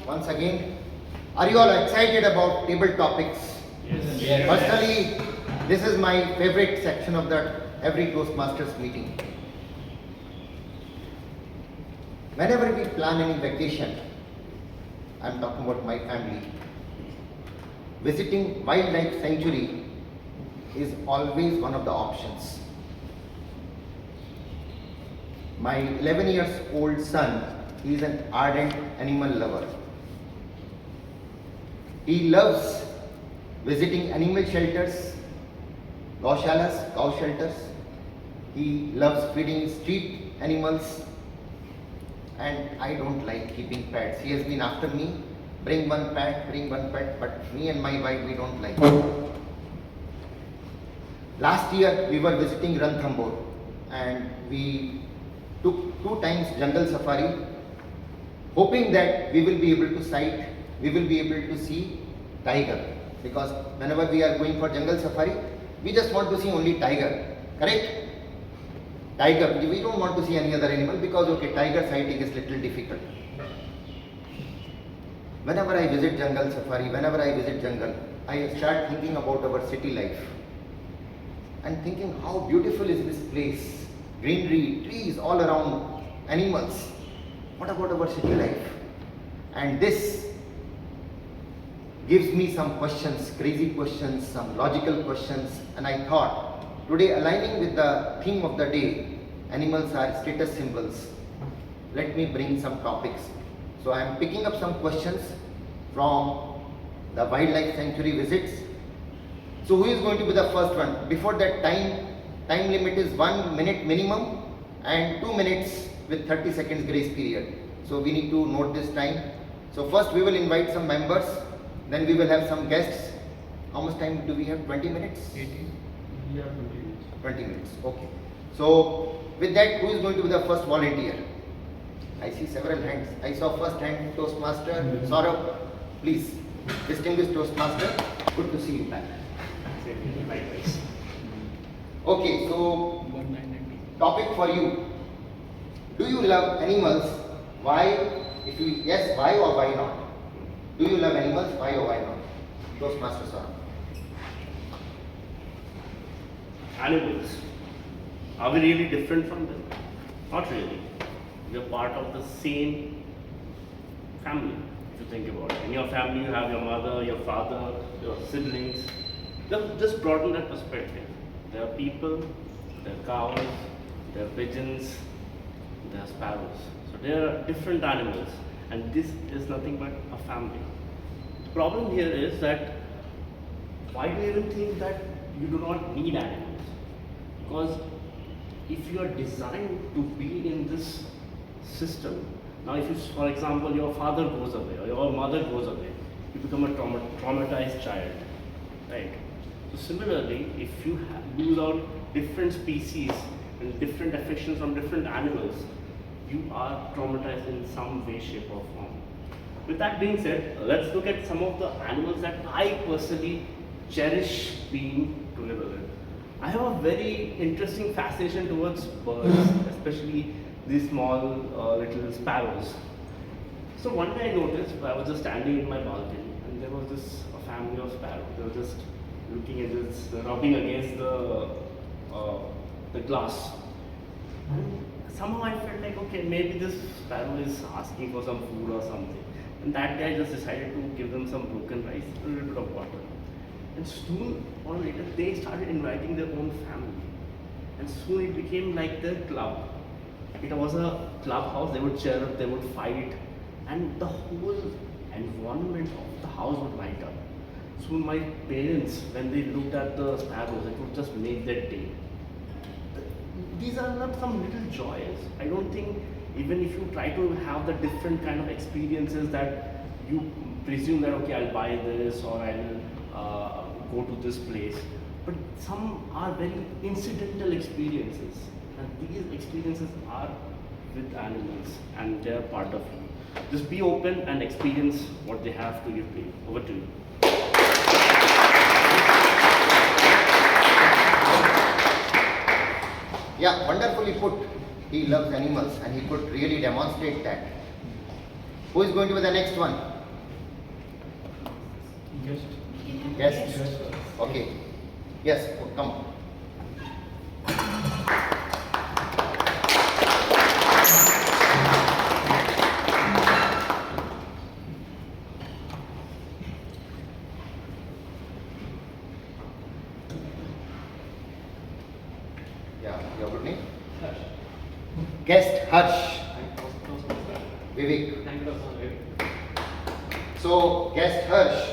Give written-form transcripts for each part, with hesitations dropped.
once again. Are you all excited about table topics? Yes. Personally, this is my favorite section of the every Toastmasters meeting. Whenever we plan any vacation, I'm talking about my family, visiting wildlife sanctuary is always one of the options. My 11 years old son, he is an ardent animal lover. He loves visiting animal shelters, gaushalas, cow shelters. He loves feeding street animals, and I don't like keeping pets. He has been after me, bring one pet, but me and my wife, we don't like it. Last year, we were visiting Ranthambore, and we took 2 times jungle safari, hoping that we will be able to see tiger, because whenever we are going for jungle safari, we just want to see only tiger, correct? Tiger, we don't want to see any other animal because tiger sighting is little difficult. Whenever I visit jungle safari, whenever I visit jungle, I start thinking about our city life and thinking how beautiful is this place, greenery, trees all around, animals. What about our city life? And this gives me some questions, crazy questions, some logical questions, and I thought, today aligning with the theme of the day, animals are status symbols, let me bring some topics. So I am picking up some questions from the wildlife sanctuary visits. So who is going to be the first one? Before that, time limit is 1 minute minimum and 2 minutes with 30 seconds grace period. So we need to note this time. So first we will invite some members, then we will have some guests. How much time do we have? 20 minutes? 18. Yeah, 20 minutes. 20 minutes, okay. So with that, who is going to be the first volunteer? I see several hands. I saw first hand Toastmaster, Saurabh. Please, distinguished Toastmaster, good to see you back. Likewise. Okay, so topic for you. Do you love animals? Why? If you yes, why or why not? Do you love animals? Why or why not? Toastmaster Saurabh. Animals. Are we really different from them? Not really. We are part of the same family, if you think about it. In your family, you have your mother, your father, your siblings. Just broaden that perspective. There are people, there are cows, there are pigeons, there are sparrows. So there are different animals, and this is nothing but a family. The problem here is that why do you even think that you do not need animals? Because if you are designed to be in this system, now if you, for example, your father goes away or your mother goes away, you become a traumatized child, right? So similarly, if you lose out different species and different affections from different animals, you are traumatized in some way, shape or form. With that being said, let's look at some of the animals that I personally cherish being together with. I have a very interesting fascination towards birds, especially these small little sparrows. So one day I noticed, I was just standing in my balcony and there was this a family of sparrows. They were just looking at this, rubbing against the glass. And somehow I felt like, okay, maybe this sparrow is asking for some food or something. And that day I just decided to give them some broken rice, a little bit of water. And soon or later, they started inviting their own family. And soon it became like their club. It was a clubhouse, they would cheer up, they would fight, and the whole environment of the house would light up. Soon my parents, when they looked at the sparrows, it would just make their day. These are not some little joys. I don't think, even if you try to have the different kind of experiences that you presume that, okay, I'll buy this or I'll go to this place, but some are very incidental experiences, and these experiences are with animals and they're part of you. Just be open and experience what they have to give to you. Over to you. Yeah, wonderfully put. He loves animals and he could really demonstrate that. Who is going to be the next one? Guest. Okay. Yes, come. Yeah, your good name? Guest Harsh. Vivek. So, guest Harsh,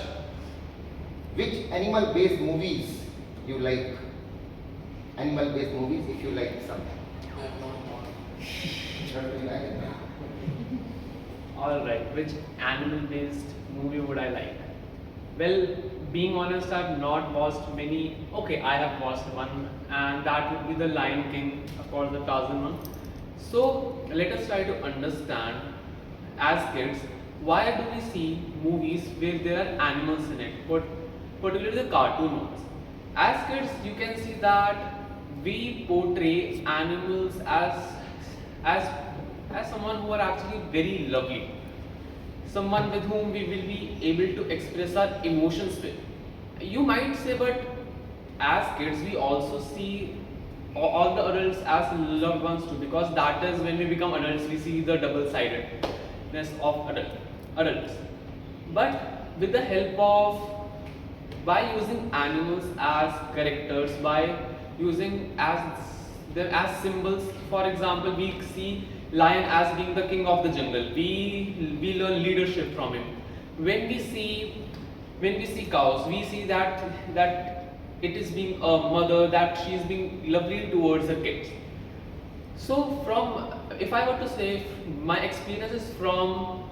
which animal-based movies you like? Animal-based movies, if you like some. Alright, which animal based movie would I like? Well, being honest, I've not watched many. Okay, I have watched one, and that would be The Lion King, of course, the Tarzan one. So, let us try to understand as kids why do we see movies where there are animals in it, but particularly the cartoon ones. As kids, you can see that we portray animals as as someone who are actually very lovely, someone with whom we will be able to express our emotions with. You might say, but as kids, we also see all the adults as loved ones too, because that is when we become adults, we see the double-sidedness of adults. But with the help of by using animals as characters, by using as them as symbols. For example, we see lion as being the king of the jungle. We learn leadership from him. When we see cows, we see that it is being a mother, that she is being lovely towards her kids. So from if I were to say my experiences from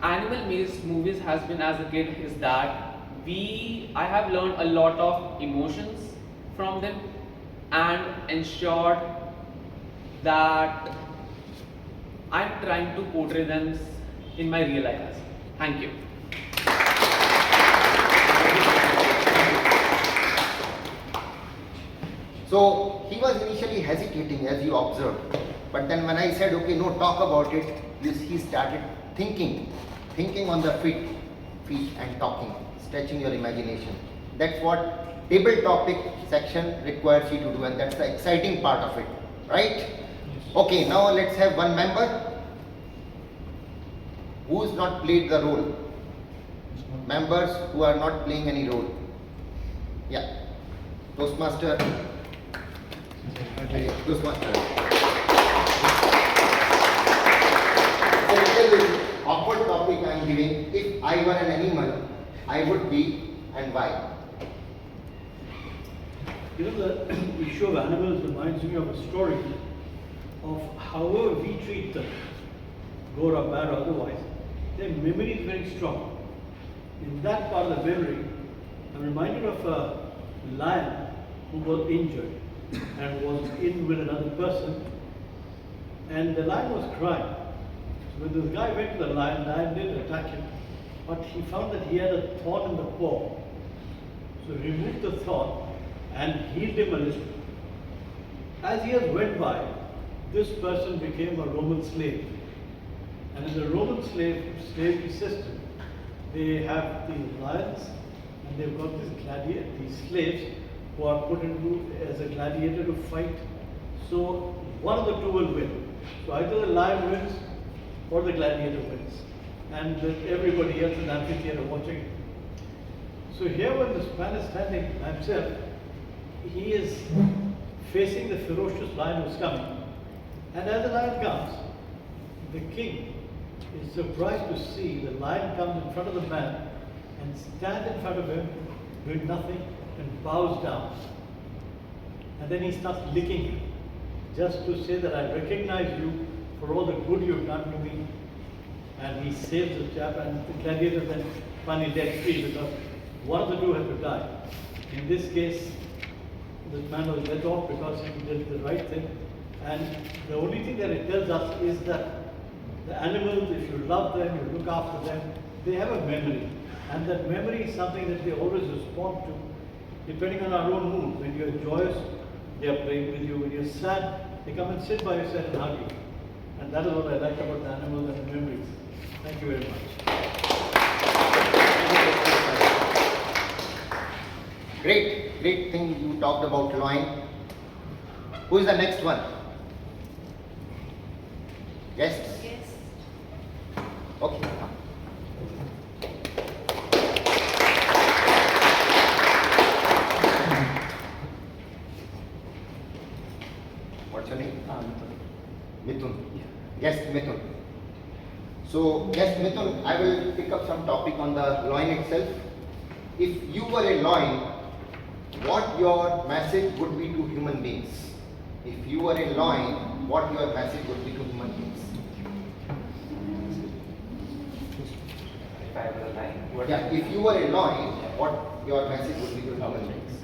animal-based movies has been as a kid is that I have learned a lot of emotions from them and ensured that I'm trying to portray them in my real life as well. Thank you. So he was initially hesitating, as you observed, but then when I said, okay, no, talk about it, he started thinking on the feet and talking, stretching your imagination. That's what table topic section requires you to do, and that's the exciting part of it, right? Okay, now let's have one member who's not played the role. Members who are not playing any role. Yeah. Toastmaster. Toastmaster. It's a little awkward topic I am giving. If I were an animal, I would be, and why? You know, the issue of animals reminds me of a story of however we treat them, good or bad or otherwise, their memory is very strong. In that part of the memory, I'm reminded of a lion who was injured and was in with another person, and the lion was crying. So when this guy went to the lion didn't attack him, but he found that he had a thorn in the paw. So he removed the thorn and healed him a little. As years went by, this person became a Roman slave. And in the Roman slavery system, they have these lions and they've got these slaves who are put into as a gladiator to fight. So one of the two will win. So either the lion wins or the gladiator wins. And everybody else in the amphitheater watching it. So here when this man is standing by himself, he is facing the ferocious lion who's coming. And as the lion comes, the king is surprised to see the lion comes in front of the man and stand in front of him, doing nothing, and bows down. And then he starts licking him, just to say that I recognize you for all the good you've done to me. And he saves the chap, and the gladiator then finally gets free because one of the two had to die. In this case, this man was let off because he did the right thing. And the only thing that it tells us is that the animals, if you love them, you look after them, they have a memory. And that memory is something that they always respond to, depending on our own mood. When you're joyous, they are playing with you. When you're sad, they come and sit by your side and hug you. And that is what I like about the animals and the memories. Thank you very much. Great thing you talked about lion. Who is the next one? Yes? Yes. Okay. What's your name? Mithun. Yes, Mithun. So, yes, Mithun, I will pick up some topic on the loin itself. If you were a loin, what your message would be to human beings? If you were a loin, what your message would be to human beings? If I were a lion, Yeah, if you were a loin, what your message would be to human beings?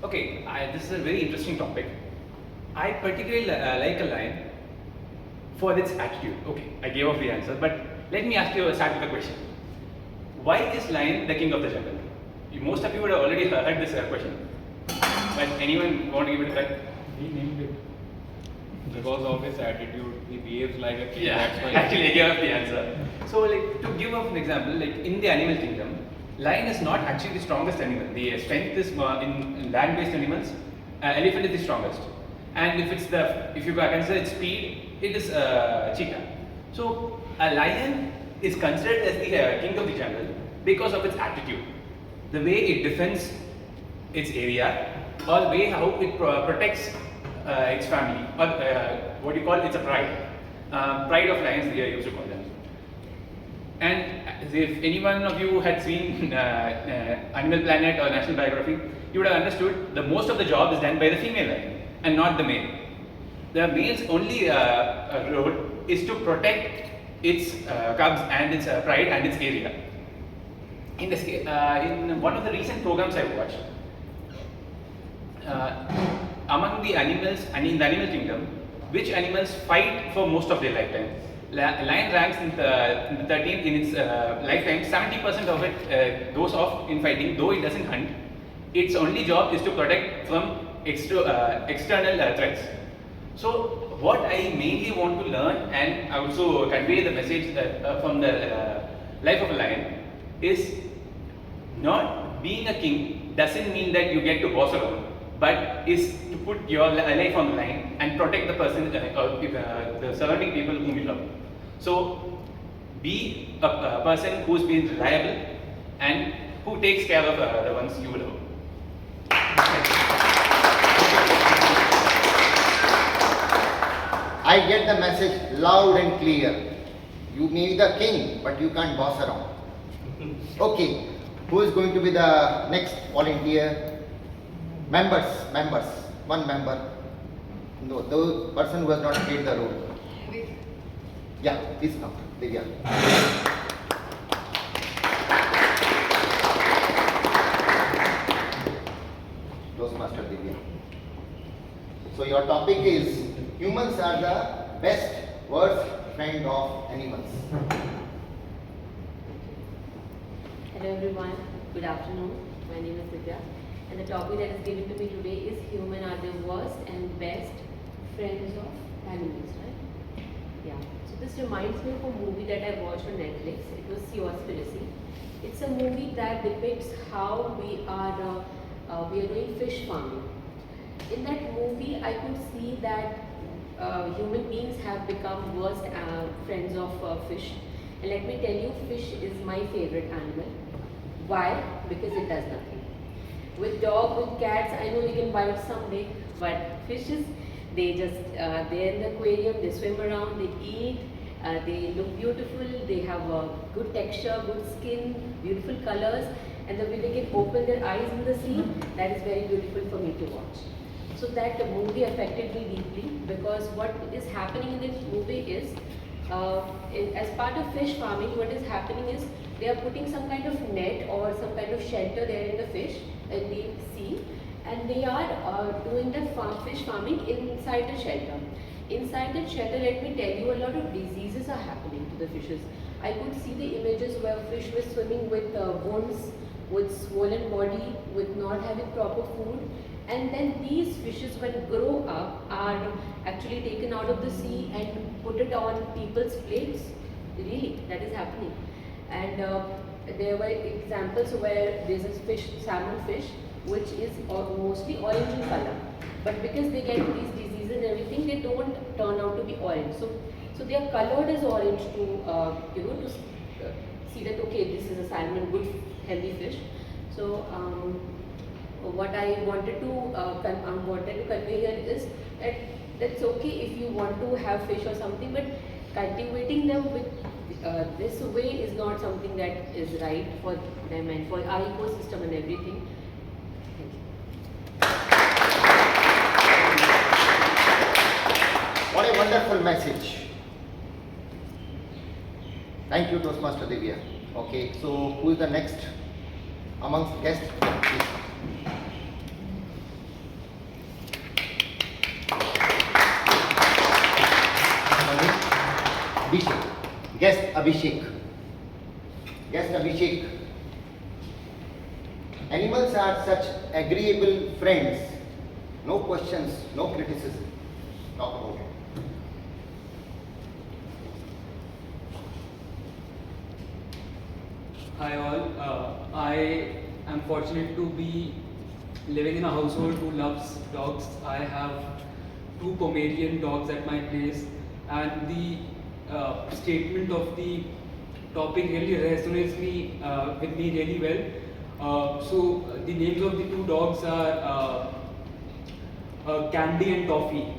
Okay, this is a very interesting topic. I particularly like a lion for its attitude. Okay, I gave off the answer, but let me start with a question. Why is lion the king of the jungle? Most of you would have already heard this question. But anyone want to give it a try? He named it because of his attitude. He behaves like a king. That's why. Actually I gave up the answer. So like to give up an example, like in the animal kingdom, lion is not actually the strongest animal. The strength is in land-based animals. Elephant is the strongest. And if you consider its speed, it is cheetah. So a lion is considered as the king of the jungle because of its attitude, the way it defends its area, or the way how it protects its family, or what you call it's a pride. Pride of lions, they used to call them. And if any one of you had seen Animal Planet or National Biography, you would have understood the most of the job is done by the female lion and not the male. The male's only role is to protect its cubs and its pride and its area. In one of the recent programs I watched, among the animals and in the animal kingdom, which animals fight for most of their lifetime? Lion ranks in the 13th in its lifetime. 70% of it goes off in fighting, though it doesn't hunt. Its only job is to protect from external threats. So, what I mainly want to learn and also convey the message from the life of a lion is not being a king doesn't mean that you get to boss around, but is to put your life on the line and protect the person or the surrounding people whom you love. So, be a person who's been reliable and who takes care of the ones you love. I get the message loud and clear. You may be the king, but you can't boss around. Okay, who is going to be the next volunteer? Members, one member. No, the person who has not played the role. Yeah, please come, Divya. Toastmaster Divya. So your topic is humans are the best, worst friend of animals. Hello everyone, good afternoon. My name is Divya, and the topic that is given to me today is human are the worst and best friends of animals, right? Yeah. So this reminds me of a movie that I watched on Netflix. It was Seaspiracy. It's a movie that depicts how we are doing fish farming. In that movie, I could see that human beings have become worst friends of fish. And let me tell you, fish is my favorite animal. Why? Because it does nothing. With dog, with cats, I know they can bite someday, but fishes, they just, they're in the aquarium, they swim around, they eat, they look beautiful, they have a good texture, good skin, beautiful colors, and the way they can open their eyes in the sea, that is very beautiful for me to watch. So that movie affected me deeply, because what is happening in this movie is, as part of fish farming, what is happening is they are putting some kind of net or some kind of shelter there in the fish in the sea, and they are doing that fish farming inside the shelter. Inside that shelter, let me tell you, a lot of diseases are happening to the fishes. I could see the images where fish were swimming with wounds, with swollen body, with not having proper food. And then these fishes, when grow up, are actually taken out of the sea and put it on people's plates. Really, that is happening. And there were examples where there's a fish, salmon fish, which is mostly orange in color. But because they get these diseases and everything, they don't turn out to be orange. So they are colored as orange to to see that okay, this is a salmon, good healthy fish. So what I wanted to convey here is that that's okay if you want to have fish or something, but cultivating them with this way is not something that is right for them and for our ecosystem and everything. What a wonderful message. Thank you, Toastmaster Divya. Okay, so who is the next amongst guests? Please. Abhishek. Guest Abhishek. Guest Abhishek. Animals are such agreeable friends. No questions, no criticism. Talk about it. Hi all, I am fortunate to be living in a household who loves dogs. I have 2 Pomeranian dogs at my place, and the statement of the topic really resonates with me really well. So the names of the 2 dogs are Candy and Toffee,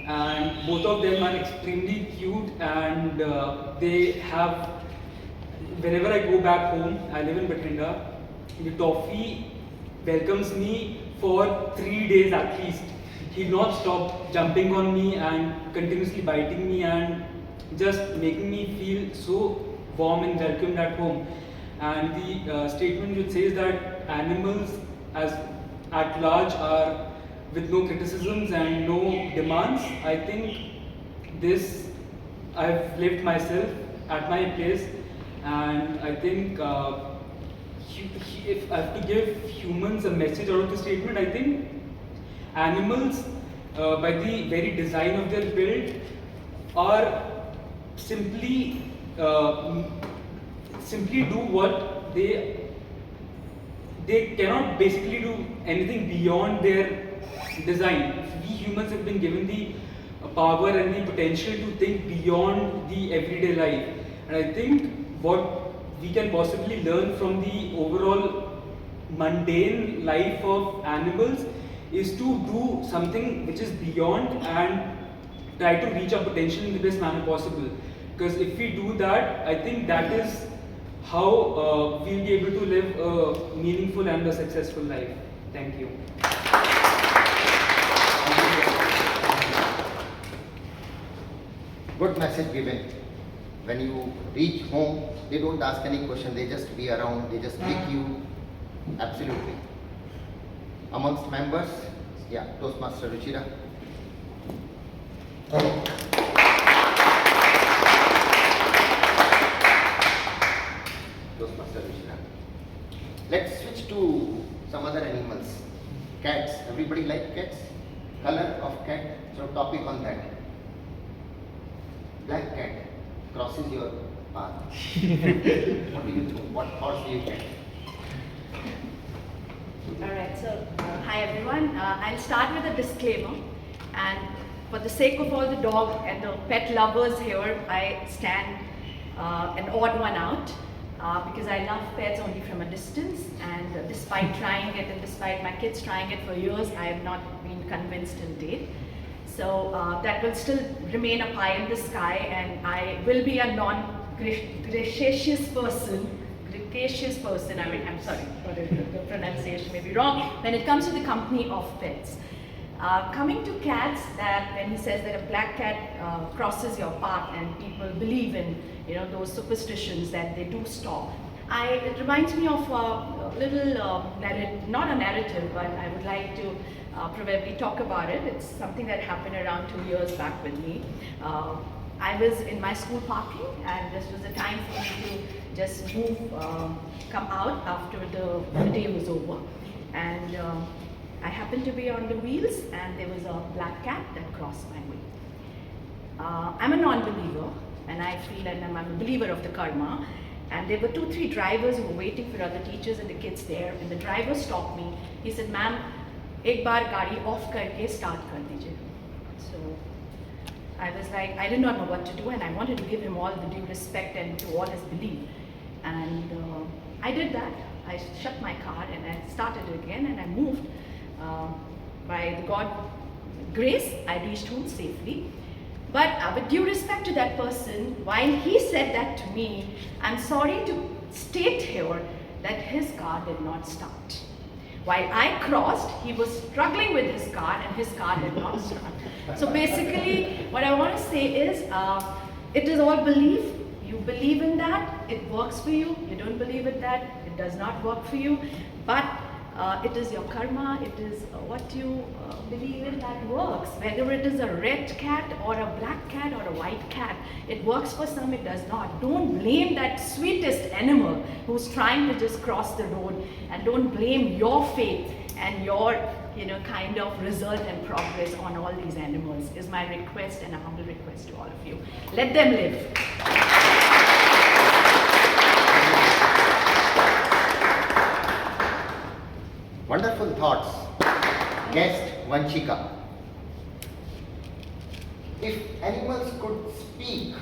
and both of them are extremely cute, and they have. Whenever I go back home, I live in Bathinda, the Toffee welcomes me for 3 days at least. He'll not stop jumping on me and continuously biting me and just making me feel so warm and welcomed at home. And the statement which says that animals as at large are with no criticisms and no demands, I think this I've lived myself at my place. And I think if I have to give humans a message out of the statement, I think animals, by the very design of their build, are simply do what they cannot basically do anything beyond their design. We humans have been given the power and the potential to think beyond the everyday life. And I think what we can possibly learn from the overall mundane life of animals is to do something which is beyond and try to reach our potential in the best manner possible. Because if we do that, I think that is how we'll be able to live a meaningful and a successful life. Thank you. Good message given. When you reach home, they don't ask any question, they just be around, they just pick you. Absolutely. Amongst members, yeah, Toastmaster Ruchira. Toastmaster Ruchira. Let's switch to some other animals. Cats. Everybody like cats? Color of cat. So topic on that. Black cat crosses your path. What do you think? What thoughts do you get? Alright, so hi everyone. I'll start with a disclaimer, and for the sake of all the dog and the pet lovers here, I stand an odd one out because I love pets only from a distance, and despite trying it and despite my kids trying it for years, I have not been convinced till date. So that will still remain a pie in the sky, and I will be a non-gracious person. I mean, I'm sorry, the pronunciation may be wrong, when it comes to the company of pets. Coming to cats, that when he says that a black cat crosses your path and people believe in, those superstitions that they do stalk. It reminds me of a little not a narrative, but I would like to probably talk about it. It's something that happened around 2 years back with me. I was in my school parking, and this was the time for me to just move, come out after the day was over. And I happened to be on the wheels, and there was a black cat that crossed my way. I'm a non-believer, and I feel, and I'm a believer of the karma. And there were 2-3 drivers who were waiting for other teachers and the kids there. And the driver stopped me. He said, "Ma'am, एक बार गाड़ी off करके start कर दीजिए." So I was like, I did not know what to do, and I wanted to give him all the due respect and to all his belief. And I did that. I shut my car and I started again, and I moved. By the God grace, I reached home safely. But with due respect to that person, while he said that to me, I'm sorry to state here that his car did not start. While I crossed, he was struggling with his car and his car did not start. So basically, what I want to say is, it is all belief. You believe in that, it works for you. You don't believe in that, it does not work for you. But it is your karma, it is what you believe in that works. Whether it is a red cat or a black cat or a white cat, it works for some, it does not. Don't blame that sweetest animal who's trying to just cross the road, and don't blame your faith and your kind of result and progress on all these animals, is my request, and a humble request to all of you. Let them live. Wonderful thoughts. Guest Vanchika. If animals could speak,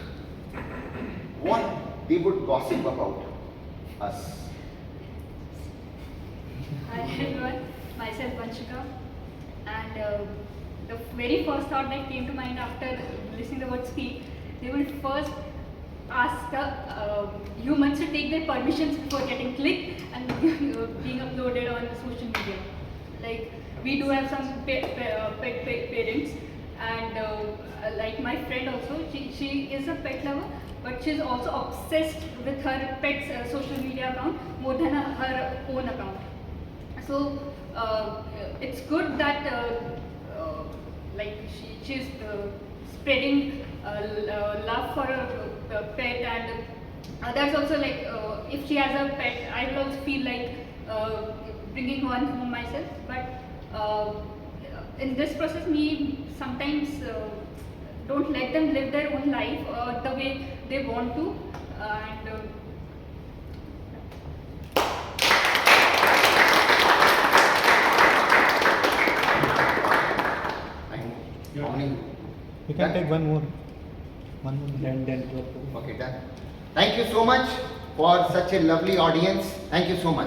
what they would gossip about us? Hi everyone, myself Vanchika, and the very first thought that came to mind after listening to the word speak, they will first ask the humans to take their permissions before getting clicked and being uploaded on social media. Like, we do have some pet parents, and like my friend also, she is a pet lover, but she's also obsessed with her pet's social media account more than her own account. So it's good that like she's spreading love for her pet, and that's also like if she has a pet, I will also feel like bringing one home myself. But in this process, me sometimes don't let them live their own life the way they want to, and How many? We can Done? take one more. One more. Then Okay, done. Thank you so much for such a lovely audience. Thank you so much.